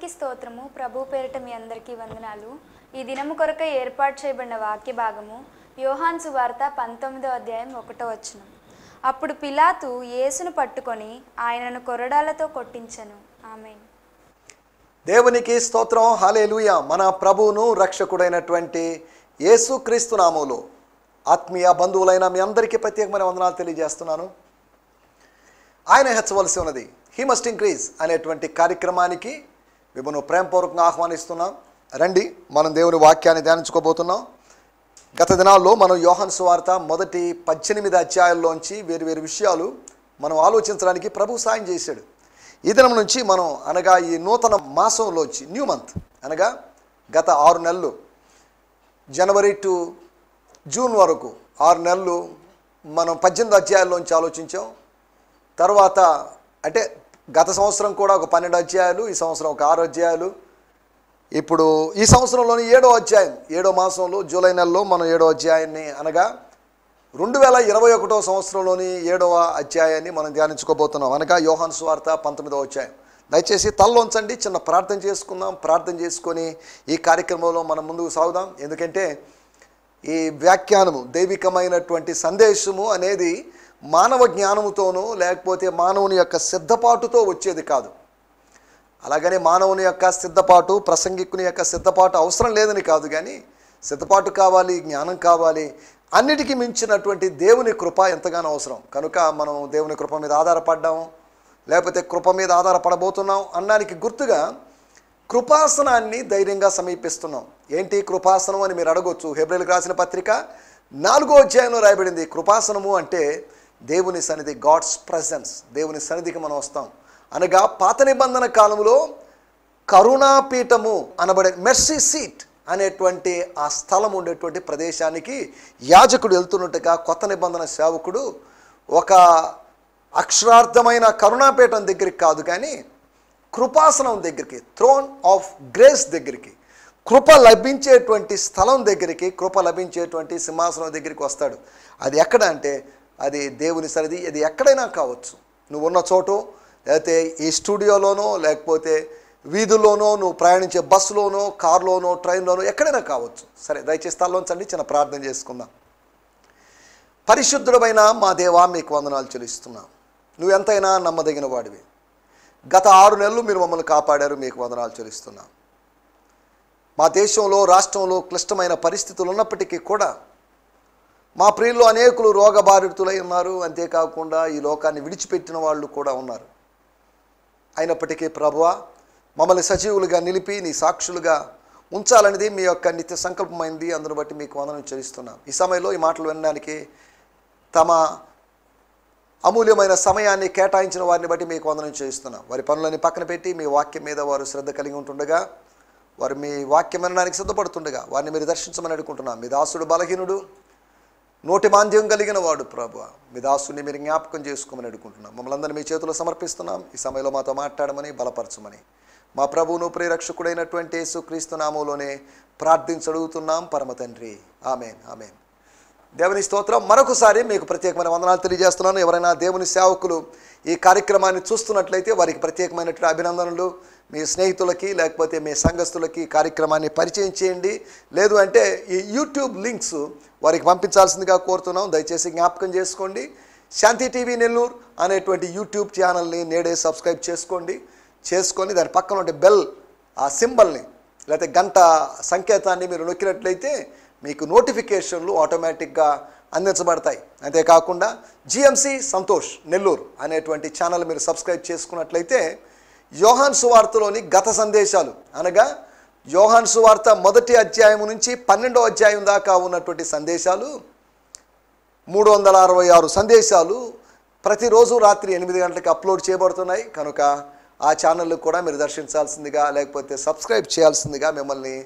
దేవునికి స్తోత్రము. ప్రభు పేరిట మీ అందరికీ వందనాలు. ఈ దినము కొరకై ఏర్పాటు చేయబడిన వాక్య భాగము యోహాను సువార్త 19వ అధ్యాయం 1వ వచనం. అప్పుడు పిలాతు యేసును పట్టుకొని ఆయనను కొరడాలతో కొట్టించెను. ఆమేన్. దేవునికి స్తోత్రం. హల్లెలూయా. మన ప్రభువును రక్షకుడైనటువంటి యేసుక్రీస్తు నామములో ఆత్మీయ బంధువులైన మీ అందరికీ ప్రత్యేకమైన వందనాలు తెలియజేస్తున్నాను. ఆయన హెచ్చవలసి ఉన్నది, హీ మస్ట్ ఇంక్రీజ్ అనేటువంటి కార్యక్రమానికి మిమ్మల్ని ప్రేమపూర్వకంగా ఆహ్వానిస్తున్నాం. రండి, మనం దేవుని వాక్యాన్ని ధ్యానించుకోబోతున్నాం. గత దినాల్లో మనం యోహాను సువార్త మొదటి 18 అధ్యాయాల్లోంచి వేరు విషయాలు మనం ఆలోచించడానికి ప్రభు సాయం చేశాడు. ఈ దినం నుంచి మనం అనగా ఈ నూతన మాసంలోంచి న్యూ మంత్ అనగా గత 6 నెలలు జనవరి టు జూన్ వరకు 6 నెలలు మనం 18 అధ్యాయాల్లోంచి ఆలోచించాం. తర్వాత అంటే గత సంవత్సరం కూడా ఒక 12 అధ్యాయాలు, ఈ సంవత్సరం ఒక 6 అధ్యాయాలు. ఇప్పుడు ఈ సంవత్సరంలోని 7వ అధ్యాయం, 7వ మాసంలో జూలై నెలలో మనం 7వ అధ్యాయాన్ని అనగా 2021వ సంవత్సరంలోని 7వ అధ్యాయాన్ని మనం ధ్యానించుకోబోతున్నాం. అనగా యోహాను సువార్త 19వ అధ్యాయం. దయచేసి తలలోంచండి, చిన్న ప్రార్థన చేసుకుందాం. ప్రార్థన చేసుకొని ఈ కార్యక్రమంలో మనం ముందుకు సాగుదాం. ఎందుకంటే ఈ వ్యాఖ్యానము దైవికమైనటువంటి సందేశము అనేది మానవ జ్ఞానముతోనూ లేకపోతే మానవుని యొక్క సిద్ధపాటుతో వచ్చేది కాదు. అలాగనే మానవుని యొక్క సిద్ధపాటు, ప్రసంగికుని యొక్క సిద్ధపాటు అవసరం లేదని కాదు, కానీ సిద్ధపాటు కావాలి, జ్ఞానం కావాలి. అన్నిటికీ మించినటువంటి దేవుని కృప ఎంతగానో అవసరం. కనుక మనం దేవుని కృప మీద ఆధారపడ్డాము, లేకపోతే కృప మీద ఆధారపడబోతున్నాం అన్నానికి గుర్తుగా కృపాసనాన్ని ధైర్యంగా సమీపిస్తున్నాం. ఏంటి కృపాసనం అని మీరు అడగొచ్చు. హెబ్రీయులకు రాసిన పత్రిక 4వ అధ్యాయంలో రాయబడింది. కృపాసనము అంటే దేవుని సన్నిధి, గాడ్స్ ప్రెజెన్స్. దేవుని సన్నిధికి మనం వస్తాం. అనగా పాత నిబంధన కాలంలో కరుణాపీఠము అనబడే మెర్సీ సీట్ అనేటువంటి ఆ స్థలం ఉండేటువంటి ప్రదేశానికి యాజకుడు వెళ్తున్నట్టుగా కొత్త నిబంధన సేవకుడు ఒక అక్షరార్థమైన కరుణాపీఠం దగ్గరికి కాదు, కానీ కృపాసనం దగ్గరికి, థ్రోన్ ఆఫ్ గ్రేస్ దగ్గరికి, కృప లభించేటువంటి స్థలం దగ్గరికి, కృప లభించేటువంటి సింహాసనం దగ్గరికి వస్తాడు. అది ఎక్కడ అంటే అది దేవుని సన్నిధి. అది ఎక్కడైనా కావచ్చు. నువ్వు ఉన్న చోటు, లేకపోతే ఈ స్టూడియోలోనో, లేకపోతే వీధుల్లోనో, నువ్వు ప్రయాణించే బస్సులోనో, కారులోనో, ట్రైన్లోనో, ఎక్కడైనా కావచ్చు. సరే, దయచేసి స్థలంలోంచండి, చిన్న ప్రార్థన చేసుకుందాం. పరిశుద్ధుడమైన మా దేవా, మీకు వందనాలు చెల్లిస్తున్నాం. నువ్వు ఎంతైనా నమ్మదగిన వాడివి. గత 6 నెలలు మీరు మమ్మల్ని కాపాడారు, మీకు వందనాలు చెల్లిస్తున్నాం. మా దేశంలో, రాష్ట్రంలో క్లిష్టమైన పరిస్థితులు ఉన్నప్పటికీ కూడా మా ప్రియుల్లో అనేకులు రోగబాధితులై ఉన్నారు. అంతేకాకుండా ఈ లోకాన్ని విడిచిపెట్టిన వాళ్ళు కూడా ఉన్నారు. అయినప్పటికీ ప్రభువా, మమ్మల్ని సజీవులుగా నిలిపి నీ సాక్షులుగా ఉంచాలనేది మీ యొక్క నిత్య సంకల్పమైంది. అందును బట్టి మీకు వందనం చెల్లిస్తున్నాం. ఈ సమయంలో ఈ మాటలు వినడానికి తమ అమూల్యమైన సమయాన్ని కేటాయించిన వారిని బట్టి మీకు వందనం చేస్తున్నాం. వారి పనులని పక్కన పెట్టి మీ వాక్యం మీద వారు శ్రద్ధ కలిగి ఉంటుండగా, వారు మీ వాక్యం వినడానికి సిద్ధపడుతుండగా వారిని మీరు దర్శించమని అడుగుకుంటున్నాం. మీ దాసుడు బలహీనుడు, నోటి మాంద్యం కలిగిన వాడు ప్రభువా, మీ దాసుని మీరు జ్ఞాపకం చేసుకోమని అడుగుకుంటున్నాం. మమ్మల్ని అందరినీ మీ చేతిలో సమర్పిస్తున్నాం. ఈ సమయంలో మాతో మాట్లాడమని, బలపరచమని మా ప్రభువును ప్రియరక్షకుడైనటువంటి యేసుక్రీస్తు నామములోనే ప్రార్థించడుగుతున్నాం పరమ తండ్రి. ఆమేన్, ఆమేన్. దేవుని స్తోత్రం. మరొకసారి మీకు ప్రత్యేకమైన వందనాలు తెలియజేస్తున్నాను. ఎవరైనా దేవుని సేవకులు ఈ కార్యక్రమాన్ని చూస్తున్నట్లయితే వారికి ప్రత్యేకమైనటువంటి అభినందనలు. మీ స్నేహితులకి లేకపోతే మీ సంఘస్థులకి కార్యక్రమాన్ని పరిచయం చేయండి. లేదు అంటే ఈ యూట్యూబ్ లింక్స్ వారికి పంపించాల్సిందిగా కోరుతున్నాం. దయచేసి జ్ఞాపకం చేసుకోండి. శాంతి టీవీ నెల్లూరు అనేటువంటి యూట్యూబ్ ఛానల్ని నేడే సబ్స్క్రైబ్ చేసుకొని దాని పక్కన ఉండే బెల్ ఆ సింబల్ని లేకపోతే గంట సంకేతాన్ని మీరు నొక్కినట్లయితే మీకు నోటిఫికేషన్లు ఆటోమేటిక్గా అందించబడతాయి. అంతేకాకుండా జిఎంసి సంతోష్ నెల్లూరు అనేటువంటి ఛానల్ మీరు సబ్స్క్రైబ్ చేసుకున్నట్లయితే యోహాను సువార్తలోని గత సందేశాలు అనగా యోహాను సువార్త 1వ అధ్యాయం నుంచి 12వ అధ్యాయం దాకా ఉన్నటువంటి సందేశాలు 366 సందేశాలు ప్రతిరోజు రాత్రి 8 గంటలకు అప్లోడ్ చేయబడుతున్నాయి. కనుక ఆ ఛానల్ కూడా మీరు దర్శించాల్సిందిగా లేకపోతే సబ్స్క్రైబ్ చేయాల్సిందిగా మిమ్మల్ని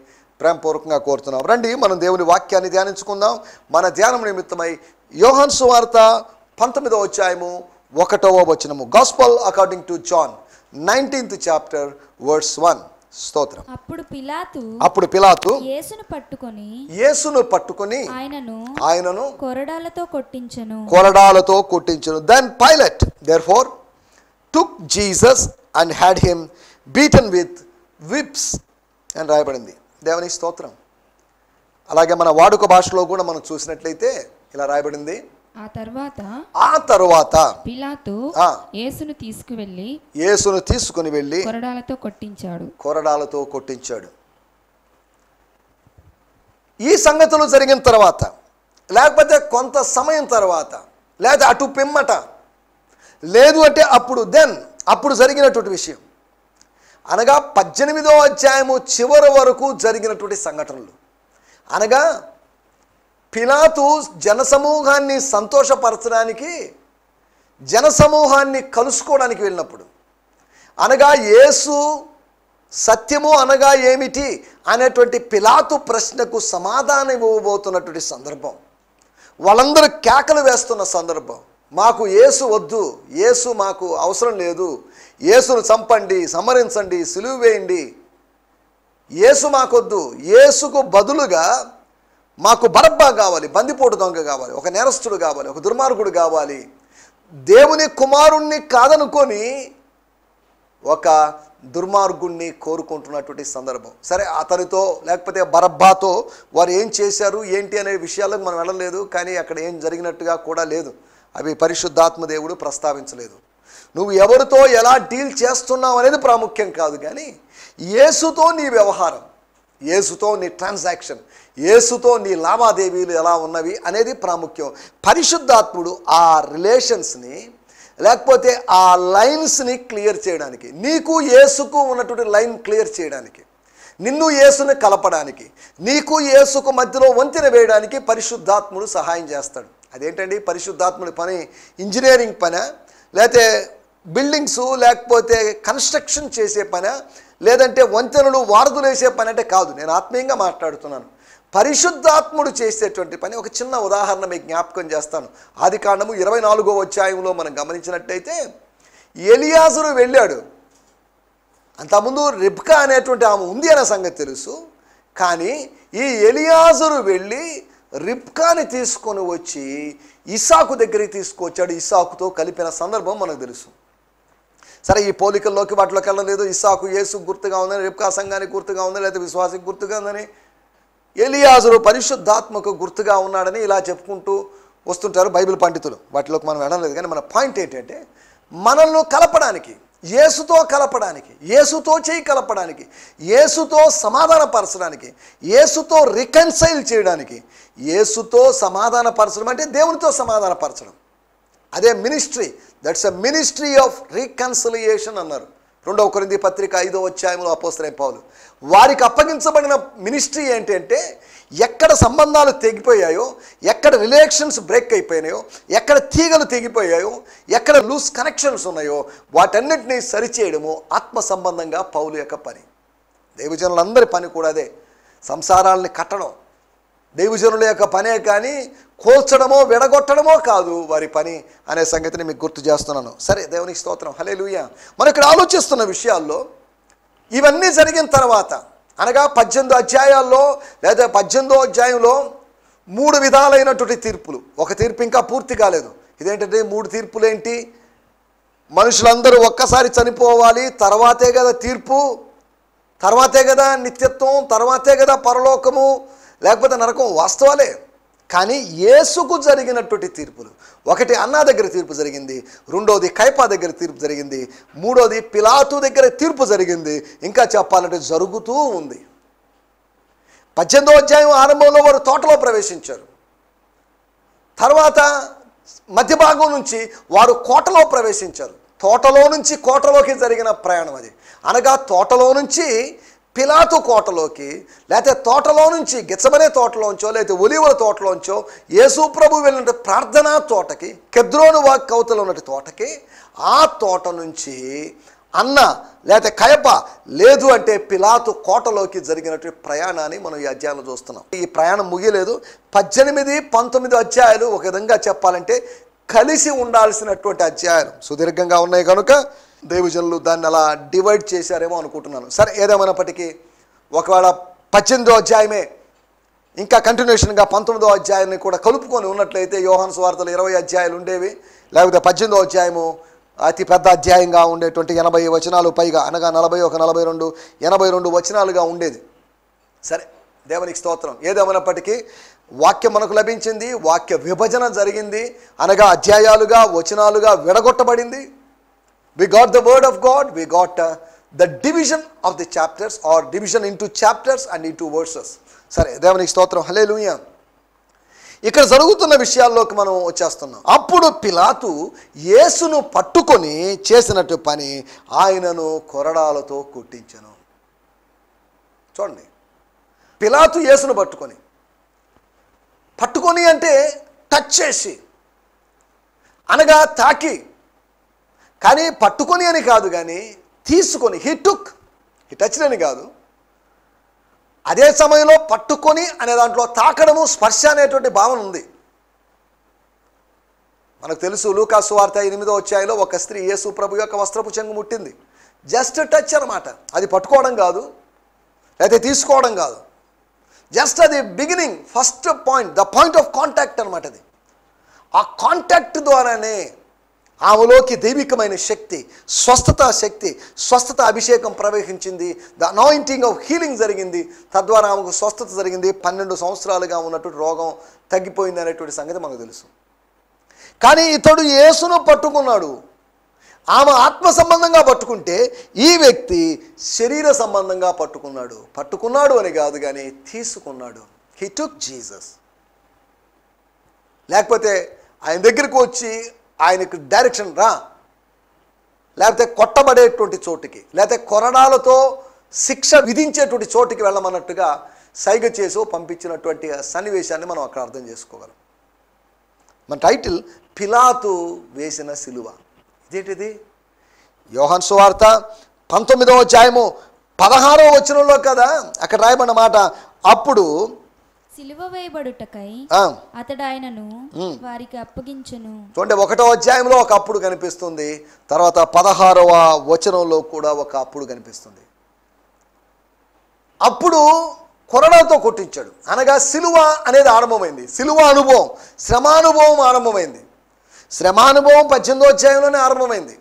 ప్రేమపూర్వకంగా కోరుతున్నాం. రండి, మనం దేవుని వాక్యాన్ని ధ్యానించుకుందాం. మన ధ్యానం నిమిత్తమై యోహాను సువార్త 19వ అధ్యాయము 1వ వచనము. Gospel according to John 19th chapter verse 1. స్తోత్రం. అప్పుడు పిలాతు యేసును పట్టుకొని ఆయనను కొరడాలతో కొట్టించెను. Then Pilate therefore took Jesus and had him beaten with whips అని రాయబడింది. దేవునికి స్తోత్రం. అలాగే మన వాడుక భాషలో కూడా మనం చూసినట్లయితే ఇలా రాయబడింది, ఆ తరువాత పిలాతు యేసును తీసుకుని వెళ్ళి కొరడాలతో కొట్టించాడు. ఈ సంగతులు జరిగిన తర్వాత, లేకపోతే కొంత సమయం తర్వాత, లేదా అటు పిమ్మట, లేదు అంటే అప్పుడు జరిగినటువంటి విషయం, అనగా 18వ అధ్యాయము చివరి వరకు జరిగినటువంటి సంఘటనలు. అనగా పిలాతు జనసమూహాన్ని సంతోషపరచడానికి, జనసమూహాన్ని కలుసుకోవడానికి వెళ్ళినప్పుడు, అనగా యేసు సత్యము అనగా ఏమిటి అనేటువంటి పిలాతు ప్రశ్నకు సమాధానం ఇవ్వబోతున్నటువంటి సందర్భం, వాళ్ళందరూ కేకలు వేస్తున్న సందర్భం, మాకు యేసు వద్దు, యేసు మాకు అవసరం లేదు, యేసును చంపండి, సంహరించండి, సిలువ వేయండి, యేసు మాకొద్దు, యేసుకు బదులుగా మాకు బరబ్బా కావాలి, బందిపోటు దొంగ కావాలి, ఒక నేరస్తుడు కావాలి, ఒక దుర్మార్గుడు కావాలి, దేవుని కుమారుణ్ణి కాదనుకొని ఒక దుర్మార్గుణ్ణి కోరుకుంటున్నటువంటి సందర్భం. సరే, అతనితో లేకపోతే బరబ్బాతో వారు ఏం చేశారు ఏంటి అనే విషయాలకు మనం వెళ్ళలేదు, కానీ అక్కడ ఏం జరిగినట్టుగా కూడా లేదు, అవి పరిశుద్ధాత్మ దేవుడు ప్రస్తావించలేదు. నువ్వు ఎవరితో ఎలా డీల్ చేస్తున్నావు అనేది ప్రాముఖ్యం కాదు, కానీ యేసుతో నీ వ్యవహారం, యేసుతో నీ ట్రాన్సాక్షన్, యేసుతో నీ లావాదేవీలు ఎలా ఉన్నవి అనేది ప్రాముఖ్యం. పరిశుద్ధాత్ముడు ఆ రిలేషన్స్ని లేకపోతే ఆ లైన్స్ని క్లియర్ చేయడానికి, నీకు యేసుకు ఉన్నటువంటి లైన్ క్లియర్ చేయడానికి, నిన్ను యేసుని కలపడానికి, నీకు యేసుకు మధ్యలో వంతెన వేయడానికి పరిశుద్ధాత్ముడు సహాయం చేస్తాడు. అదేంటండి పరిశుద్ధాత్ముడి పని? ఇంజనీరింగ్ పనా, లేకపోతే బిల్డింగ్స్ లేకపోతే కన్స్ట్రక్షన్ చేసే పనా, లేదంటే వంతెనలు వారధులు వేసే పని అంటే కాదు. నేను ఆత్మీయంగా మాట్లాడుతున్నాను. పరిశుద్ధాత్ముడు చేసేటువంటి పని ఒక చిన్న ఉదాహరణ మీకు జ్ఞాపకం చేస్తాను. ఆదికాండము 24వ అధ్యాయంలో మనం గమనించినట్టయితే ఎలియాజరు వెళ్ళాడు. అంతకుముందు రిబ్కా అనేటువంటి ఆమె ఉంది అనే సంగతి తెలుసు, కానీ ఈ ఎలియాజరు వెళ్ళి రిబ్కాని తీసుకొని వచ్చి ఇస్సాకు దగ్గరికి తీసుకొచ్చాడు. ఇస్సాకుతో కలిపిన సందర్భం మనకు తెలుసు. సరే, ఈ పోలికల్లోకి వాటిలోకి వెళ్ళలేదు. ఇస్సాకు యేసు గుర్తుగా ఉందని, రిబ్కా సంఘానికి గుర్తుగా ఉందని, లేదా విశ్వాసకి గుర్తుగా ఉందని, ఎలియాజరు పరిశుద్ధాత్మకు గుర్తుగా ఉన్నాడని ఇలా చెప్పుకుంటూ వస్తుంటారు బైబిల్ పండితులు. వాటిలోకి మనం వెళ్ళలేదు, కానీ మన పాయింట్ ఏంటంటే మనల్ని కలపడానికి, యేసుతో కలపడానికి, యేసుతో చేయి కలపడానికి, యేసుతో సమాధానపరచడానికి, యేసుతో రికన్సైల్ చేయడానికి, యేసుతో సమాధానపరచడం అంటే దేవునితో సమాధానపరచడం, అదే ministry. That's a ministry of reconciliation అన్నారు 2వ కొరింథీ పత్రిక 5వ అధ్యాయంలో అపోస్తలుడైన పౌలు. వారికి అప్పగించబడిన మినిస్ట్రీ ఏంటంటే ఎక్కడ సంబంధాలు తెగిపోయాయో, ఎక్కడ రిలేషన్స్ బ్రేక్ అయిపోయినాయో, ఎక్కడ తీగలు తెగిపోయాయో, ఎక్కడ లూజ్ కనెక్షన్స్ ఉన్నాయో వాటన్నిటినీ సరిచేయడము ఆత్మ సంబంధంగా పౌలు యొక్క పని. దైవజనులందరి పని కూడా అదే. సంసారాలని కట్టడం దైవజనుల యొక్క పనే, కానీ కోల్చడమో విడగొట్టడమో కాదు వారి పని అనే సంగతిని మీకు గుర్తు చేస్తున్నాను. సరే, దేవునికి స్తోత్రం, హల్లెలూయా. మనం ఇక్కడ ఆలోచిస్తున్న విషయాల్లో ఇవన్నీ జరిగిన తర్వాత, అనగా 18 అధ్యాయాల్లో లేదా 18వ అధ్యాయంలో 3 విధాలైనటువంటి తీర్పులు. ఒక తీర్పు ఇంకా పూర్తి కాలేదు. ఇదేంటంటే 3 తీర్పులు ఏంటి? మనుషులందరూ ఒక్కసారి చనిపోవాలి, తర్వాతే కదా తీర్పు, తర్వాతే కదా నిత్యత్వం, తర్వాతే కదా పరలోకము లేకపోతే నరకం. వాస్తవాలే, కానీ యేసుకు జరిగినటువంటి తీర్పులు, ఒకటి అన్నా దగ్గర తీర్పు జరిగింది, రెండోది కయపా దగ్గర తీర్పు జరిగింది, మూడోది పిలాతు దగ్గర తీర్పు జరిగింది, ఇంకా చెప్పాలంటే జరుగుతూ ఉంది. 18వ అధ్యాయం ఆరంభంలో వారు తోటలో ప్రవేశించారు. తర్వాత మధ్య భాగం నుంచి వారు కోటలో ప్రవేశించారు. తోటలో నుంచి కోటలోకి జరిగిన ప్రయాణం అది. అనగా తోటలో నుంచి పిలాతు కోటలోకి, లేకపోతే తోటలో నుంచి గెత్సెమనే తోటలోంచో, లేకపోతే ఒలీవల తోటలోంచో యేసు ప్రభు వెళ్ళిన ప్రార్థనా తోటకి, కెద్రోను వాక్ అవతల ఉన్నటి తోటకి, ఆ తోట నుంచి అన్న లేకపోతే కయప, లేదు అంటే పిలాతు కోటలోకి జరిగినటువంటి ప్రయాణాన్ని మనం ఈ అధ్యాయంలో చూస్తున్నాం. ఈ ప్రయాణం ముగియలేదు. 18, 19 అధ్యాయాలు ఒక విధంగా చెప్పాలంటే కలిసి ఉండాల్సినటువంటి అధ్యాయాలు సుదీర్ఘంగా ఉన్నాయి కనుక దైవజనులు దాన్ని అలా డివైడ్ చేశారేమో అనుకుంటున్నాను. సరే, ఏదేమైనప్పటికీ ఒకవేళ 18వ అధ్యాయమే ఇంకా కంటిన్యూషన్గా 19వ అధ్యాయాన్ని కూడా కలుపుకొని ఉన్నట్లయితే యోహాను సువార్తలు 20 అధ్యాయాలు ఉండేవి, లేకపోతే 18వ అధ్యాయము అతి పెద్ద అధ్యాయంగా ఉండేటువంటి 80 వచనాలు పైగా, అనగా 41, 42, 82 వచనాలుగా ఉండేది. సరే, దేవునికి స్తోత్రం. ఏదేమైనప్పటికీ వాక్యం మనకు లభించింది, వాక్య విభజన జరిగింది, అనగా అధ్యాయాలుగా వచనాలుగా విడగొట్టబడింది. We got the word of God, we got the division of the chapters or division into chapters and into verses. సరే, దేవునికి స్తోత్రం. హల్లెలూయా. ఇక్కడ జరుగుతున్న విషయాల్లోకి మనం వచ్చేస్తున్నాం. అప్పుడు పిలాతు యేసును పట్టుకొని చేసినట్టు పని, ఆయనను కొరడాలతో కొట్టించెను. చూడండి, పిలాతు యేసును పట్టుకొని అంటే టచ్ చేసి, అనగా తాకి, కానీ పట్టుకొని అని కాదు, కానీ తీసుకొని, హీ టచ్ అని కాదు. అదే సమయంలో పట్టుకొని అనే దాంట్లో తాకడము, స్పర్శ అనేటువంటి భావన ఉంది. మనకు తెలుసు, లూకా సువార్త 8వ అధ్యాయంలో ఒక స్త్రీ యేసు ప్రభు యొక్క వస్త్రపు చెంగు ముట్టింది. జస్ట్ టచ్ అన్నమాట, అది పట్టుకోవడం కాదు, లేకపోతే తీసుకోవడం కాదు. జస్ట్ అది beginning, first point, the point of contact అనమాట. అది ఆ కాంటాక్ట్ ద్వారానే ఆమెలోకి దైవికమైన శక్తి, స్వస్థత అభిషేకం ప్రవహించింది. ద అనాయింటింగ్ ఆఫ్ హీలింగ్ జరిగింది. తద్వారా ఆమెకు స్వస్థత జరిగింది. 12 సంవత్సరాలుగా ఉన్నటువంటి రోగం తగ్గిపోయింది అనేటువంటి సంగతి మనకు తెలుసు. కానీ ఇతడు యేసును పట్టుకున్నాడు. ఆమె ఆత్మ సంబంధంగా పట్టుకుంటే, ఈ వ్యక్తి శరీర సంబంధంగా పట్టుకున్నాడు అని కాదు, కానీ తీసుకున్నాడు. He took Jesus. లేకపోతే ఆయన దగ్గరికి వచ్చి ఆయనకు డైరెక్షన్ రా, లేకపోతే కొట్టబడేటువంటి చోటుకి, లేకపోతే కొరడాలతో శిక్ష విధించేటువంటి చోటుకి వెళ్ళమన్నట్టుగా సైగ చేసి పంపించినటువంటి సన్నివేశాన్ని మనం అక్కడ అర్థం చేసుకోగలం. మన టైటిల్ పిలాతు వేసిన సిలువ. ఇదేంటిది? యోహాను సువార్త 19వ అధ్యాయము 16వ వచనంలో కదా అక్కడ రాయబడిన మాట, అప్పుడు సిలువ వేయబడుటకై అతడు ఆయనను వారికి అప్పగించెను. చూడండి, 1వ అధ్యాయంలో ఒక అప్పుడు కనిపిస్తుంది, తర్వాత 16వ వచనంలో కూడా ఒక అప్పుడు కనిపిస్తుంది. అప్పుడు కొరడాలతో కొట్టించాడు, అనగా సిలువ అనేది ఆరంభమైంది. సిలువ అనుభవం, శ్రమానుభవం ఆరంభమైంది. శ్రమానుభవం 18వ అధ్యాయంలోనే ఆరంభమైంది.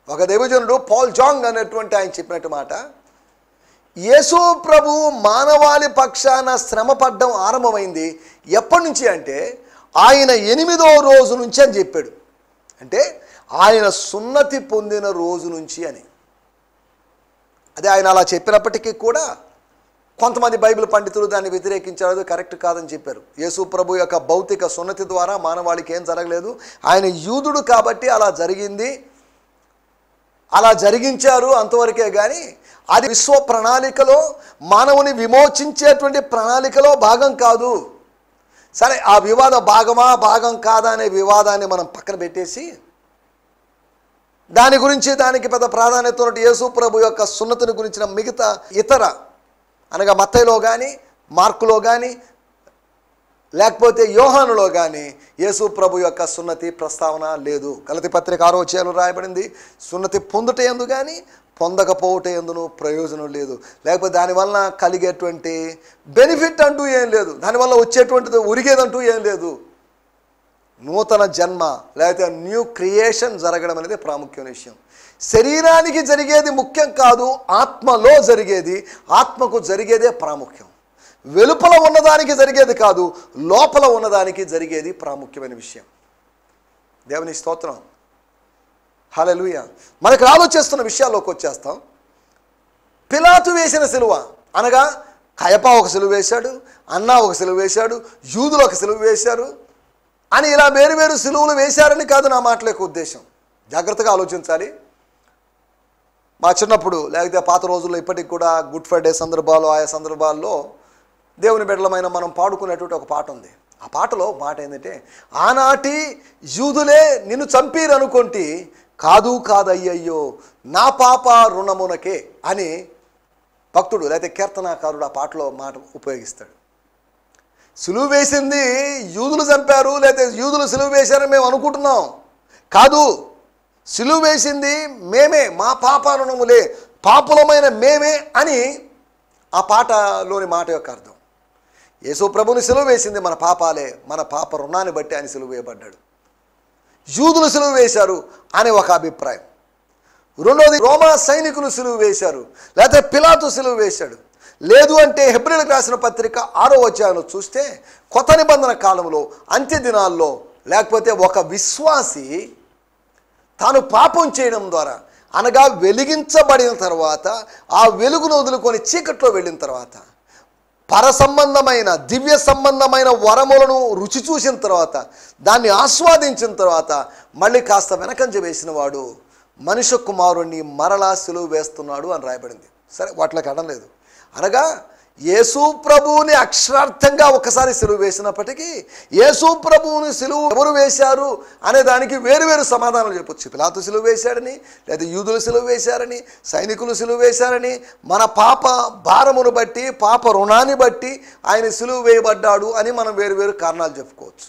ఒక దైవజనుడు పాల్ జాంగ్ అనేటువంటి ఆయన చెప్పినట్టు మాట, యేసు ప్రభు మానవాళి పక్షాన శ్రమ పడ్డం ఆరంభమైంది ఎప్పటి నుంచి అంటే ఆయన 8వ రోజు నుంచి అని చెప్పాడు. అంటే ఆయన సున్నతి పొందిన రోజు నుంచి అని. అదే ఆయన అలా చెప్పినప్పటికీ కూడా కొంతమంది బైబిల్ పండితులు దాన్ని వ్యతిరేకించారు, కరెక్ట్ కాదని చెప్పారు. యేసు ప్రభు యొక్క భౌతిక సున్నతి ద్వారా మానవాళికి ఏం జరగలేదు, ఆయన యూదుడు కాబట్టి అలా జరిగింది, అలా జరిగించారు అంతవరకే. కానీ అది విశ్వ ప్రణాళికలో, మానవుని విమోచించేటువంటి ప్రణాళికలో భాగం కాదు. సరే, ఆ వివాద భాగం కాదా అనే వివాదాన్ని మనం పక్కన పెట్టేసి, దానికి పెద్ద ప్రాధాన్యత ఉన్నట్టు యేసు ప్రభు యొక్క సున్నతిని గురించిన మిగతా ఇతర, అనగా మత్తయిలో కానీ, మార్కులో కానీ, లేకపోతే యోహానులో కానీ యేసు ప్రభు యొక్క సున్నతి ప్రస్తావన లేదు. గలతీ పత్రిక 6వ అధ్యాయంలో రాయబడింది, సున్నతి పొందుట యందు కానీ పొందకపోవట యందును ప్రయోజనం లేదు. లేకపోతే దానివల్ల కలిగేటువంటి బెనిఫిట్ అంటూ ఏం లేదు, దానివల్ల వచ్చేటువంటిది ఉరిగేదంటూ ఏం లేదు. నూతన జన్మ లేకపోతే న్యూ క్రియేషన్ జరగడం అనేది ప్రాముఖ్యమైన విషయం. శరీరానికి జరిగేది ముఖ్యం కాదు, ఆత్మలో జరిగేది, ఆత్మకు జరిగేదే ప్రాముఖ్యం. వెలుపల ఉన్నదానికి జరిగేది కాదు, లోపల ఉన్నదానికి జరిగేది ప్రాముఖ్యమైన విషయం. దేవుని స్తోత్రం. హల్లెలూయా. మనకు ఆలోచిస్తున్న విషయాల్లోకి వచ్చేస్తాం. పిలాతు వేసిన సిలువ, అనగా కయప ఒక సిలువ వేశాడు, అన్న ఒక సిలువ వేశాడు, యూదులు ఒక సిలువ వేశారు అని ఇలా వేరు సిలువలు వేశారని కాదు నా మాటల యొక్క ఉద్దేశం. జాగ్రత్తగా ఆలోచించాలి. మా చిన్నప్పుడు లేకపోతే పాత రోజుల్లో ఇప్పటికి కూడా గుడ్ ఫ్రైడే సందర్భాలు, ఆయా సందర్భాల్లో దేవుని బిడ్డలమైన మనం పాడుకునేటువంటి ఒక పాట ఉంది. ఆ పాటలో మాట ఏంటంటే, ఆనాటి యూదులే నిన్ను చంపీరనుకొంటి, కాదయ్యయ్యో నా పాప రుణమునకే అని భక్తుడు లేకపోతే కీర్తనాకారుడు ఆ పాటలో మాట ఉపయోగిస్తాడు. సిలువ వేసింది యూదులు చంపారు, లేకపోతే యూదులు సిలువ వేశారని మేము అనుకుంటున్నాం. కాదు, సిలువ వేసింది మేమే, మా పాప రుణములే, పాపులమైన మేమే అని ఆ పాటలోని మాట యొక్క అర్థం. యేసు ప్రభుని సిలువ వేసింది మన పాపాలే, మన పాప రుణాన్ని బట్టి ఆయన సిలువ వేయబడ్డాడు. యూదులు సిలువ వేశారు అనే ఒక అభిప్రాయం. రెండోది రోమా సైనికులు సిలువ వేశారు, లేకపోతే పిలాతు సిలువ వేశాడు. లేదు అంటే హెబ్రీయులకు రాసిన పత్రిక 6వ అధ్యాయంలో చూస్తే కొత్త నిబంధన కాలంలో అంత్య దినాల్లో లేకపోతే ఒక విశ్వాసి తాను పాపం చేయడం ద్వారా, అనగా వెలిగించబడిన తర్వాత, ఆ వెలుగును వదులుకొని చీకట్లో వెళ్ళిన తర్వాత, పర సంబంధమైన దివ్య సంబంధమైన వరములను రుచి చూసిన తర్వాత, దాన్ని ఆస్వాదించిన తర్వాత మళ్ళీ కాస్త వెనకంజ వేసిన వాడు మనుష్య కుమారుణ్ణి మరలా సిలువ వేస్తున్నాడు అని రాయబడింది. సరే, వాటిలోకి అనడం లేదు. అనగా యేసు ప్రభువుని అక్షరార్థంగా ఒకసారి సిలువ వేసినప్పటికీ యేసు ప్రభువుని సిలువ ఎవరు వేశారు అనే దానికి వేరువేరు సమాధానాలు చెప్పొచ్చు. పిలాతు సిలువ వేశాడని, లేదా యూదులు సిలువ వేశారని, సైనికులు సిలువ వేశారని, మన పాప భారమును బట్టి, పాప రుణాన్ని బట్టి ఆయన సిలువ వేయబడ్డాడు అని మనం వేరువేరు కారణాలు చెప్పుకోవచ్చు.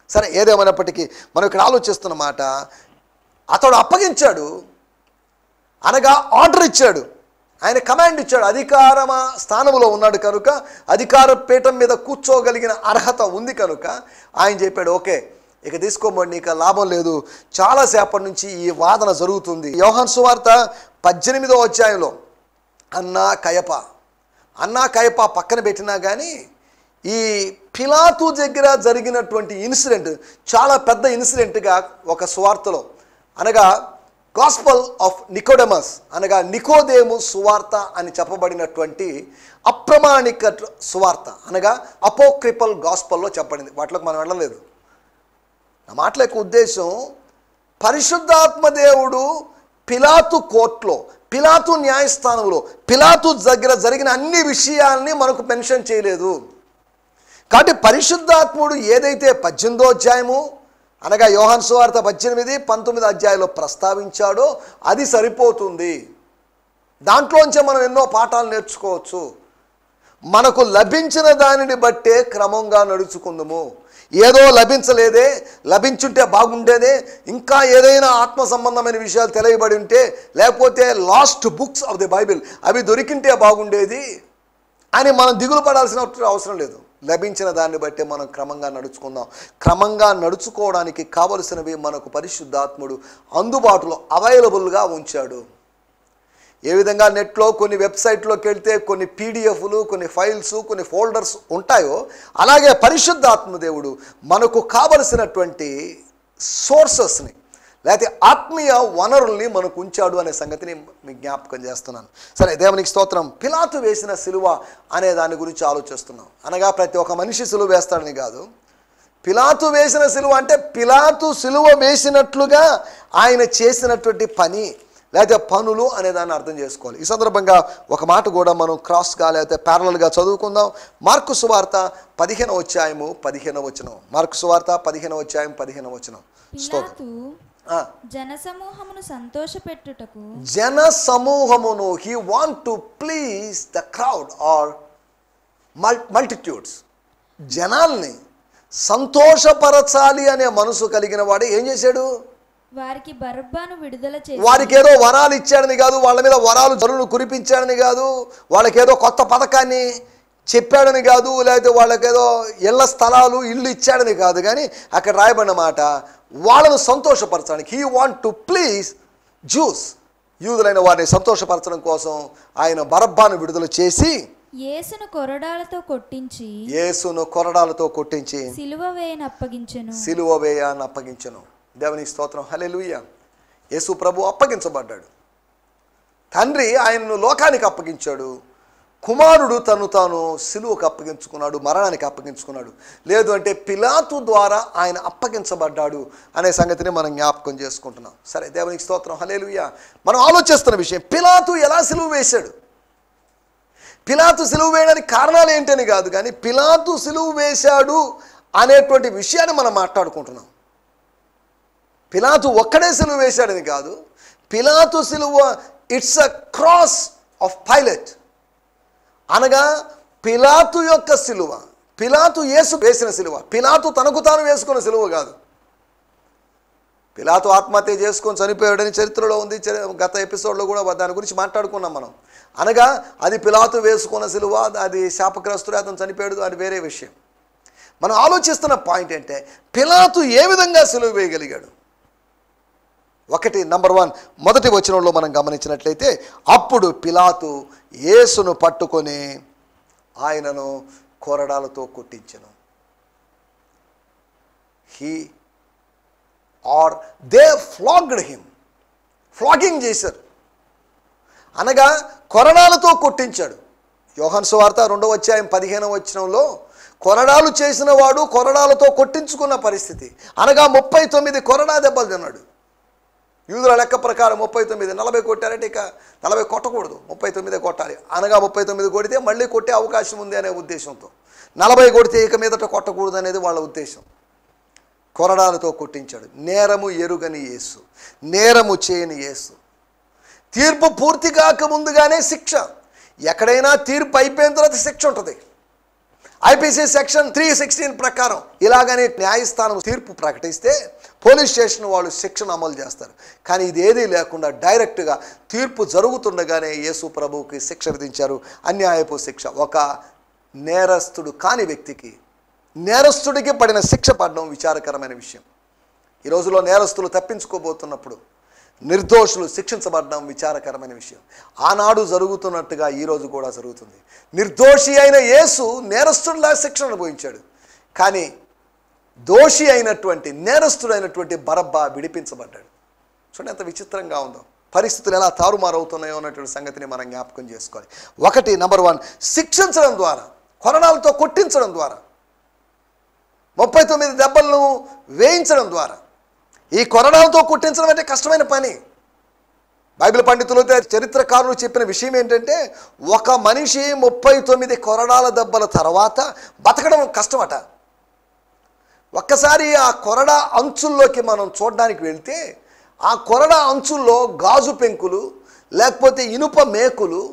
సరే, ఏదేమైనప్పటికీ మనం ఇక్కడ ఆలోచిస్తున్న మాట, అతడు అప్పగించాడు అనగా ఆర్డర్ ఇచ్చాడు, ఆయన కమాండ్ ఇచ్చాడు. అధికార స్థానంలో ఉన్నాడు కనుక, అధికార పీఠం మీద కూర్చోగలిగిన అర్హత ఉంది కనుక ఆయన చెప్పాడు, ఓకే ఇక తీసుకోమండి, నీకు లాభం లేదు, చాలాసేపటి నుంచి ఈ వాదన జరుగుతుంది. యోహాను సువార్త 18వ అధ్యాయంలో అన్నా కయప పక్కన పెట్టినా కానీ ఈ పిలాతు దగ్గర జరిగినటువంటి ఇన్సిడెంట్ చాలా పెద్ద ఇన్సిడెంట్గా ఒక సువార్తలో, అనగా గాస్పల్ ఆఫ్ నికోడెమస్, అనగా నికోదేము సువార్త అని చెప్పబడినటువంటి అప్రమాణిక సువార్త, అనగా అపోక్రిపల్ గాస్పల్లో చెప్పబడింది. వాటిలోకి మనం వెళ్ళలేదు. నా మాటల యొక్క ఉద్దేశం, పరిశుద్ధాత్మ దేవుడు పిలాతు కోర్టులో, పిలాతు న్యాయస్థానంలో, పిలాతు దగ్గర జరిగిన అన్ని విషయాల్ని మనకు మెన్షన్ చేయలేదు. కాబట్టి పరిశుద్ధాత్ముడు ఏదైతే 18వ అధ్యాయము, అనగా యోహాను సువార్త 18, 19 అధ్యాయంలో ప్రస్తావించాడో అది సరిపోతుంది. దాంట్లోంచే మనం ఎన్నో పాఠాలు నేర్చుకోవచ్చు. మనకు లభించిన దానిని బట్టే క్రమంగా నడుచుకుందాము. ఏదో లభించలేదే, లభించుంటే బాగుండేదే, ఇంకా ఏదైనా ఆత్మ సంబంధమైన విషయాలు తెలియబడి ఉంటే, లేకపోతే last books of the Bible అవి దొరికింటే బాగుండేది అని మనం దిగులు పడాల్సిన అవసరం లేదు. లభించిన దాన్ని బట్టే మనం క్రమంగా నడుచుకుందాం. క్రమంగా నడుచుకోవడానికి కావలసినవి మనకు పరిశుద్ధాత్ముడు అందుబాటులో అవైలబుల్గా ఉంచాడు. ఏ విధంగా నెట్లో కొన్ని వెబ్సైట్లోకి వెళ్తే కొన్ని పీడిఎఫ్లు, కొన్ని ఫైల్స్, కొన్ని ఫోల్డర్స్ ఉంటాయో, అలాగే పరిశుద్ధాత్మ దేవుడు మనకు కావలసినటువంటి సోర్సెస్ని, లేకపోతే ఆత్మీయ వనరుల్ని మనకు ఉంచాడు అనే సంగతిని మీకు జ్ఞాపకం చేస్తున్నాను. సరే, దేవునికి స్తోత్రం. పిలాతు వేసిన సిలువ అనే దాని గురించి ఆలోచిస్తున్నాం. అనగా ప్రతి ఒక్క మనిషి సిలువ వేస్తాడని కాదు, పిలాతు వేసిన సిలువ అంటే పిలాతు సిలువ వేసినట్లుగా ఆయన చేసినటువంటి పని లేకపోతే పనులు అనే దాన్ని అర్థం చేసుకోవాలి. ఈ సందర్భంగా ఒక మాట కూడా మనం క్రాస్గా లేకపోతే ప్యారలల్గా చదువుకుందాం. మార్కు సువార్త 15వ అధ్యాయము 15వ వచనం. మార్కు సువార్త 15వ అధ్యాయం 15వ వచనం. జనసమూహమును సంతోషపెట్టుటకు, జనసమూహమును, he want to please the crowd or multitudes, జనాల్ని సంతోషపరచాలి అనే మనసు కలిగిన వాడు ఏం చేశాడు? వారికి బరబ్బను విడుదల చేసి, వారికి ఏదో వరాలు ఇచ్చాడని కాదు, వాళ్ళ మీద వరాలు జరులు కురిపించాడని కాదు, వాళ్ళకి ఏదో కొత్త పథకాన్ని చెప్పాడని కాదు, లేకపోతే వాళ్ళకేదో ఇళ్ల స్థలాలు ఇల్లు ఇచ్చాడని కాదు, కానీ అక్కడ రాయబడిన మాట వాళ్ళను సంతోషపరచడానికి, he want to please Jews, యూదులైన వారిని సంతోషపరచడం కోసం ఆయన బరబ్బాను విడుదల చేసి యేసును కొరడాలతో కొట్టించి సిలువ వేయని అప్పగించెను. దేవునికి స్తోత్రం, హల్లెలూయా. యేసు ప్రభు అప్పగించబడ్డాడు. తండ్రి ఆయనను లోకానికి అప్పగించాడు. కుమారుడు తను తాను సిలువకు అప్పగించుకున్నాడు, మరణానికి అప్పగించుకున్నాడు. లేదు అంటే పిలాతు ద్వారా ఆయన అప్పగించబడ్డాడు అనే సంగతిని మనం జ్ఞాపకం చేసుకుంటున్నాం. సరే, దేవునికి స్తోత్రం, హల్లెలూయా. మనం ఆలోచిస్తున్న విషయం, పిలాతు ఎలా సిలువ వేశాడు? పిలాతు సిలువ వేయడానికి కారణాలు ఏంటని కాదు, కానీ పిలాతు సిలువ వేశాడు అనేటువంటి విషయాన్ని మనం మాట్లాడుకుంటున్నాం. పిలాతు ఒక్కడే సిలువ వేశాడని కాదు, పిలాతు సిలువ it's a cross of pilot, అనగా పిలాతు యొక్క సిలువ, పిలాతు యేసు వేసిన సిలువ, పిలాతు తనకు తాను వేసుకున్న సిలువ కాదు. పిలాతు ఆత్మహత్య చేసుకొని చనిపోయాడని చరిత్రలో ఉంది. గత ఎపిసోడ్లో కూడా దాని గురించి మాట్లాడుకున్నాం మనం. అనగా అది పిలాతు వేసుకున్న సిలువ, అది శాపగ్రస్తుడు, అతను చనిపోయాడు, అది వేరే విషయం. మనం ఆలోచిస్తున్న పాయింట్ ఏంటంటే పిలాతు ఏ విధంగా సిలువ వేయగలిగాడు? ఒకటి, నంబర్ 1, మొదటి వచనంలో మనం గమనించినట్లయితే, అప్పుడు పిలాతు యేసును పట్టుకొని ఆయనను కొరడాలతో కొట్టించెను. They flagged him. ఫ్లాగింగ్ చేశారు, అనగా కొరడాలతో కొట్టించాడు. యోహాను సువార్త 2వ అధ్యాయం 15వ వచనంలో కొరడాలు చేసిన వాడు కొరడాలతో కొట్టించుకున్న పరిస్థితి, అనగా 39 కొరడా దెబ్బలు తిన్నాడు. యూదుల లెక్క ప్రకారం 39, 40 కొట్టారంటే ఇక 40 కొట్టకూడదు, 39 కొట్టాలి, అనగా 39 కొడితే మళ్ళీ కొట్టే అవకాశం ఉంది అనే ఉద్దేశంతో 40 కొడితే ఇక మీదట కొట్టకూడదు అనేది వాళ్ళ ఉద్దేశం. కొరడాలతో కొట్టించాడు. నేరము ఎరుగని యేసు, నేరము చేయని యేసు. తీర్పు పూర్తి కాక ముందుగానే శిక్ష. ఎక్కడైనా తీర్పు అయిపోయిన తర్వాత శిక్ష ఉంటుంది. ఐపీసీ సెక్షన్ 316 ప్రకారం ఇలాగనే న్యాయస్థానం తీర్పు ప్రకటిస్తే పోలీస్ స్టేషన్ వాళ్ళు శిక్షను అమలు చేస్తారు. కానీ ఇదేదీ లేకుండా డైరెక్ట్గా తీర్పు జరుగుతుండగానే యేసు ప్రభువుకి శిక్ష విధించారు, అన్యాయపు శిక్ష. ఒక నేరస్తుడు కాని వ్యక్తికి, నేరస్తుడికి పడిన శిక్ష పడడం విచారకరమైన విషయం. ఈ రోజులో నేరస్తులు తప్పించుకోబోతున్నప్పుడు నిర్దోషులు శిక్షించబడడం విచారకరమైన విషయం. ఆనాడు జరుగుతున్నట్టుగా ఈరోజు కూడా జరుగుతుంది. నిర్దోషి అయిన యేసు నేరస్తుడిలా శిక్ష అనుభవించాడు, కానీ దోషి అయినటువంటి నేరస్తుడైనటువంటి బరబ్బా విడిపించబడ్డాడు. చూడండి ఎంత విచిత్రంగా ఉందో, పరిస్థితులు ఎలా తారుమారవుతున్నాయో అన్నటువంటి సంగతిని మనం జ్ఞాపకం చేసుకోవాలి. ఒకటి, నంబర్ 1, శిక్షించడం ద్వారా, కొరడాలతో కొట్టించడం ద్వారా, 39 దెబ్బలను వేయించడం ద్వారా. ఈ కొరడాలతో కొట్టించడం అంటే కష్టమైన పని. బైబిల్ పండితులు, చరిత్రకారులు చెప్పిన విషయం ఏంటంటే, ఒక మనిషి 39 కొరడాల దెబ్బల తర్వాత బతకడం కష్టమట. ఒక్కసారి ఆ కొరడా అంచుల్లోకి మనం చూడడానికి వెళ్తే, ఆ కొరడా అంచుల్లో గాజు పెంకులు లేకపోతే ఇనుప మేకులు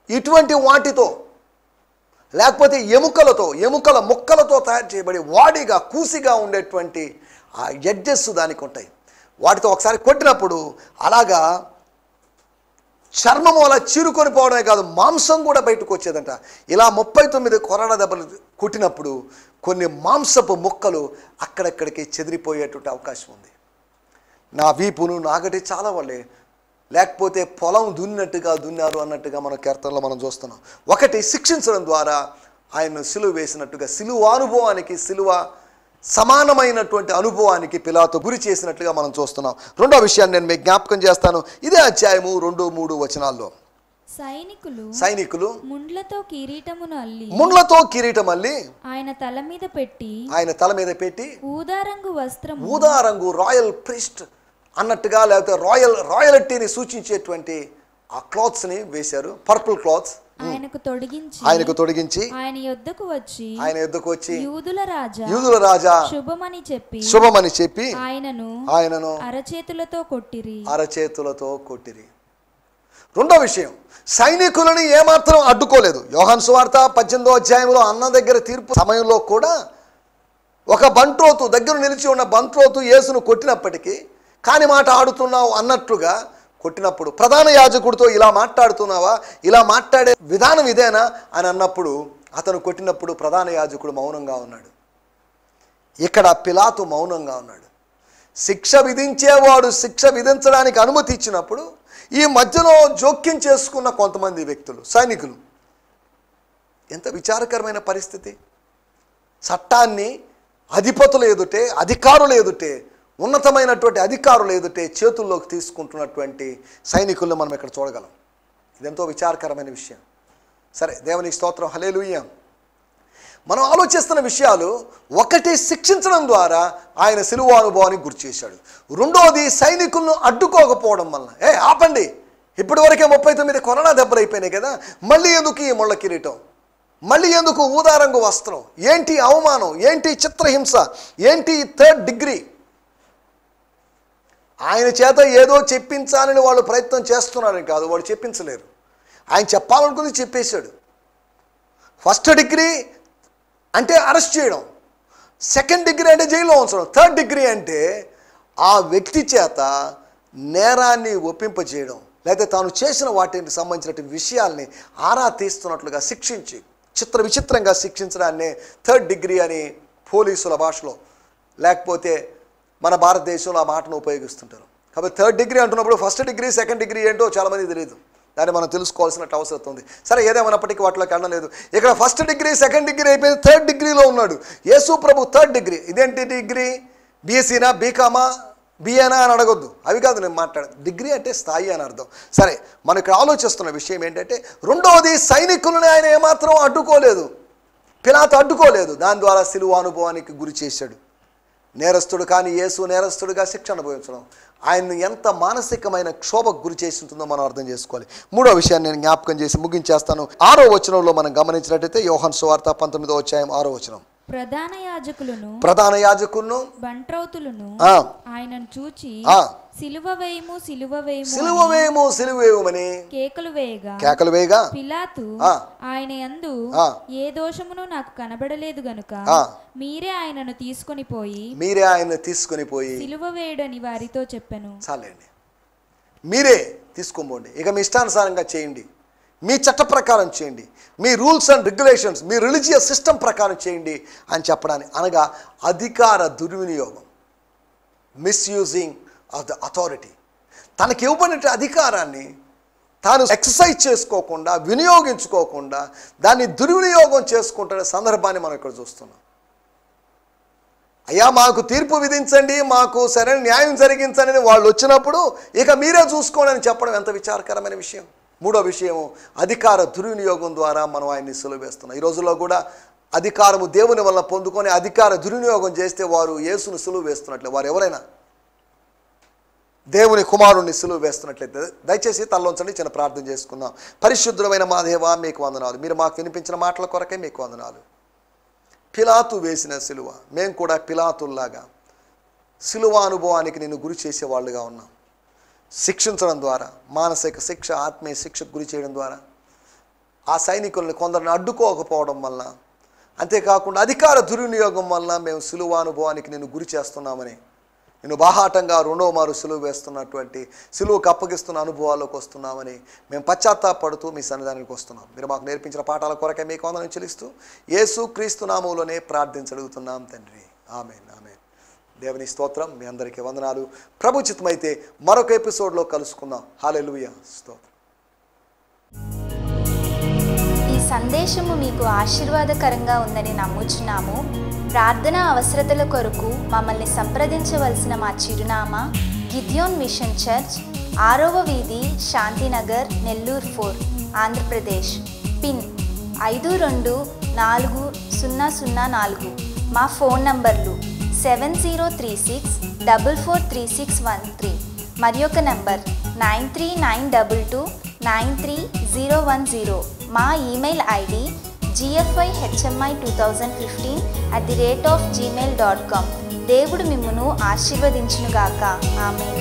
ఇటువంటి వాటితో లేకపోతే ఎముకల ముక్కలతో తయారు చేయబడి వాడిగా కూసిగా ఉండేటువంటి ఆ ఎడ్జెస్ దానికి ఉంటాయి. వాటితో ఒకసారి కొట్టినప్పుడు అలాగా చర్మము అలా చీరుకొని పోవడమే కాదు, మాంసం కూడా బయటకు వచ్చేదంట. ఇలా 39 కొరడా దెబ్బలు కొట్టినప్పుడు కొన్ని మాంసపు ముక్కలు అక్కడక్కడికి చెదిరిపోయేటువంటి అవకాశం ఉంది. నా వీపును నాగటి చాలా వాళ్ళే, లేకపోతే పొలం దున్నినట్టుగా దున్నారు అన్నట్టుగా మన కీర్తనలో మనం చూస్తున్నాం. ఒకటి, శిక్షించడం ద్వారా ఆయన్ను సిలువ వేసినట్టుగా, సిలువ అనుభవానికి, సిలువ సమానమైనటువంటి అనుభవానికి పిలాతు గురి చేసినట్లుగా మనం చూస్తున్నాం. రెండో విషయాన్ని నేను మీకు జ్ఞాపకం చేస్తాను. ఇదే అధ్యాయము 2-3 వచనాల్లో సైనికులు ముండ్లతో కిరీటం అల్లి ఆయన తల మీద పెట్టి ఊదారంగు రాయల్ ప్రిస్ట్ అన్నట్టుగా, లేకపోతే రాయల్టీని సూచించేటువంటి ఆ క్లాత్స్ని వేశారు, పర్పుల్ క్లాత్స్. ఆయనకు తొడిగించి ఆయన యొద్దకు వచ్చి యూదుల రాజా శుభమని చెప్పి ఆయనను అరచేతులతో కొట్టిరి. రెండో విషయం, సైనికులను ఏమాత్రం అడ్డుకోలేదు. యోహాను సువార్త 18వ అధ్యాయంలో అన్న దగ్గర తీర్పు సమయంలో కూడా ఒక బంట్రోతు దగ్గర నిలిచి ఉన్న బంట్రోతు యేసును కొట్టినప్పటికీ, కాని మాట ఆడుతున్నావు అన్నట్లుగా కొట్టినప్పుడు, ప్రధాన యాజకుడితో ఇలా మాట్లాడుతున్నావా, ఇలా మాట్లాడే విధానం ఇదేనా అని అన్నప్పుడు, అతను కొట్టినప్పుడు ప్రధాన యాజకుడు మౌనంగా ఉన్నాడు. ఇక్కడ పిలాతు మౌనంగా ఉన్నాడు. శిక్ష విధించేవాడు శిక్ష విధించడానికి అనుమతి ఇచ్చినప్పుడు ఈ మధ్యలో జోక్యం చేసుకున్న కొంతమంది వ్యక్తులు, సైనికులు. ఎంత విచారకరమైన పరిస్థితి. చట్టాన్ని అధిపతులు ఎదుటే, అధికారులు ఎదుటే, ఉన్నతమైనటువంటి అధికారులు ఎదుటే చేతుల్లోకి తీసుకుంటున్నటువంటి సైనికులను మనం ఇక్కడ చూడగలం. ఇదెంతో విచారకరమైన విషయం. సరే, దేవునికి స్తోత్రం, హల్లెలూయా. మనం ఆలోచిస్తున్న విషయాలు, ఒకటి శిక్షించడం ద్వారా ఆయన సిలువ అనుభవానికి గురి చేశాడు. రెండోది సైనికులను అడ్డుకోకపోవడం వలన, ఆపండి, ఇప్పటి వరకే 39 కొరడా దెబ్బలు అయిపోయినాయి కదా, మళ్ళీ ఎందుకు ఈ ముళ్ళ కిరీటం, మళ్ళీ ఎందుకు ఊదారంగు వస్త్రం, ఏంటి అవమానం, ఏంటి చిత్రహింస, ఏంటి 3rd డిగ్రీ. ఆయన చేత ఏదో చెప్పించాలని వాళ్ళు ప్రయత్నం చేస్తున్నారని కాదు, వాళ్ళు చెప్పించలేరు. ఆయన చెప్పాలనుకుంది చెప్పేశాడు. 1st డిగ్రీ అంటే అరెస్ట్ చేయడం, 2nd డిగ్రీ అంటే జైల్లో ఉంచడం, 3rd డిగ్రీ అంటే ఆ వ్యక్తి చేత నేరాన్ని ఒప్పింపజేయడం, లేకపోతే తాను చేసిన వాటికి సంబంధించిన విషయాల్ని ఆరా తీస్తున్నట్లుగా శిక్షించి విచిత్రంగా శిక్షించడాన్ని థర్డ్ డిగ్రీ అని పోలీసుల భాషలో, లేకపోతే మన భారతదేశంలో ఆ మాటను ఉపయోగిస్తుంటారు. కాబట్టి థర్డ్ డిగ్రీ అంటున్నప్పుడు ఫస్ట్ డిగ్రీ సెకండ్ డిగ్రీ ఏంటో చాలామంది తెలియదు. దాన్ని మనం తెలుసుకోవాల్సిన అవసరం ఉంది. సరే, ఏదేమైనప్పటికీ వాటిలోకి వెళ్ళలేదు. ఇక్కడ ఫస్ట్ డిగ్రీ సెకండ్ డిగ్రీ అయిపోయింది, థర్డ్ డిగ్రీలో ఉన్నాడు యేసు ప్రభు. థర్డ్ డిగ్రీ ఇదేంటి డిగ్రీ? బీఎస్సీనా, బీకామా, బిఏనా అని అడగొద్దు, అవి కాదు నేను మాట్లాడదు. డిగ్రీ అంటే స్థాయి అని అర్థం. సరే, మనం ఇక్కడ ఆలోచిస్తున్న విషయం ఏంటంటే, రెండవది సైనికులని ఆయన ఏమాత్రం అడ్డుకోలేదు, పిలాతు అడ్డుకోలేదు. దాని ద్వారా సిలువ అనుభవానికి గురి చేశాడు. నేరస్తుడు కానీ యేసు నేరస్తుడుగా శిక్ష అనుభవించడం ఆయన్ను ఎంత మానసికమైన క్షోభకు గురి చేసి ఉంటుందో మనం అర్థం చేసుకోవాలి. మూడో విషయాన్ని నేను జ్ఞాపకం చేసి ముగించేస్తాను. 6వ వచనంలో మనం గమనించినట్టయితే యోహాను సువార్త 19వ అధ్యాయం 6వ వచనం. ప్రధాన యాజకులను బంట్రౌతులను ఆయనను చూచి సిలువ వేయము సిలువ వేయమని కేకలు వేయగా పిలాతు ఆయన యందు ఏ దోషమును నాకు కనబడలేదు గనుక మీరే ఆయనను తీసుకొని పోయి సిలువ వేయడని వారితో చెప్పెను. చాలండి, మీరే తీసుకొనిపోండి, ఇక మీ ఇష్టానుసారంగా చేయండి, మీ చట్ట ప్రకారం చేయండి, మీ రూల్స్ అండ్ రెగ్యులేషన్స్, మీ రిలీజియస్ సిస్టమ్ ప్రకారం చేయండి అని చెప్పడానికి, అనగా అధికార దుర్వినియోగం, మిస్యూజింగ్ ఆఫ్ ద అథారిటీ. తనకి ఇవ్వబడిన అధికారాన్ని తాను ఎక్సర్సైజ్ చేసుకోకుండా, వినియోగించుకోకుండా దాన్ని దుర్వినియోగం చేసుకుంటున్న సందర్భాన్ని మనం ఇక్కడ చూస్తున్నాం. అయ్యా మాకు తీర్పు విధించండి, మాకు సరైన న్యాయం జరిగించండి వాళ్ళు వచ్చినప్పుడు ఇక మీరే చూసుకోండి అని చెప్పడం ఎంత విచారకరమైన విషయం. మూడో విషయం, అధికార దుర్వినియోగం ద్వారా మనం ఆయన్ని సిలువ వేస్తున్నాం. ఈ రోజుల్లో కూడా అధికారము దేవుని వల్ల పొందుకొని అధికార దుర్వినియోగం చేస్తే వారు యేసును సిలువ వేస్తున్నట్లే, వారు ఎవరైనా దేవుని కుమారుణ్ణి సిలువ వేస్తున్నట్లయితే దయచేసి తల్లోంచండి, చిన్న ప్రార్థన చేసుకుందాం. పరిశుద్ధమైన మా దేవా మీకు వందనాలు, మీరు మాకు వినిపించిన మాటల కొరకే మీకు వందనాలు. పిలాతు వేసిన సిలువ, మేము కూడా పిలాతుల్లాగా సిలువ అనుభవానికి నిన్ను గురి చేసేవాళ్ళుగా ఉన్నాం. శిక్షించడం ద్వారా, మానసిక శిక్ష, ఆత్మీయ శిక్షకు గురి చేయడం ద్వారా, ఆ సైనికులను కొందరిని అడ్డుకోకపోవడం వల్ల, అంతేకాకుండా అధికార దుర్వినియోగం వల్ల మేము సిలువ అనుభవానికి నిన్ను గురి చేస్తున్నామని, నేను బాహాటంగా రెండవ మారు సిలువ వేస్తున్నటువంటి, సిలువకు అప్పగిస్తున్న అనుభవాల్లోకి వస్తున్నామని మేము పశ్చాత్తాపడుతూ మీ సన్నిధానానికి వస్తున్నాం. మీరు మాకు నేర్పించిన పాఠాల కొరకే మీకు వందనం చెల్లిస్తూ యేసు క్రీస్తు నామములోనే ప్రార్థించగలుగుతున్నాం తండ్రి. ఆమేన్, ఆమేన్. దేవుని స్తోత్రం. మీ అందరికీ వందనాలు. ప్రభు చిత్తమైతే మరొక ఎపిసోడ్లో కలుసుకుందాం. హల్లెలూయా, స్తోత్రం. ఈ సందేశము మీకు ఆశీర్వాదకరంగా ఉందని నమ్ముచున్నాము. ప్రార్థనా అవసరతల కొరకు మమ్మల్ని సంప్రదించవలసిన మా చిరునామా గిద్యోన్ మిషన్ చర్చ్, 6వ వీధి, శాంతినగర్, నెల్లూరు 4, ఆంధ్రప్రదేశ్. పిన్ 524004. మా ఫోన్ నంబర్లు 7036443613 మరి ఒక నంబర్ 9392293010. మా ఈమెయిల్ ఐడి gfihmi2015@gmail.com. దేవుడు మిమ్మును ఆశీర్వదించునుగాక. ఆమేన్.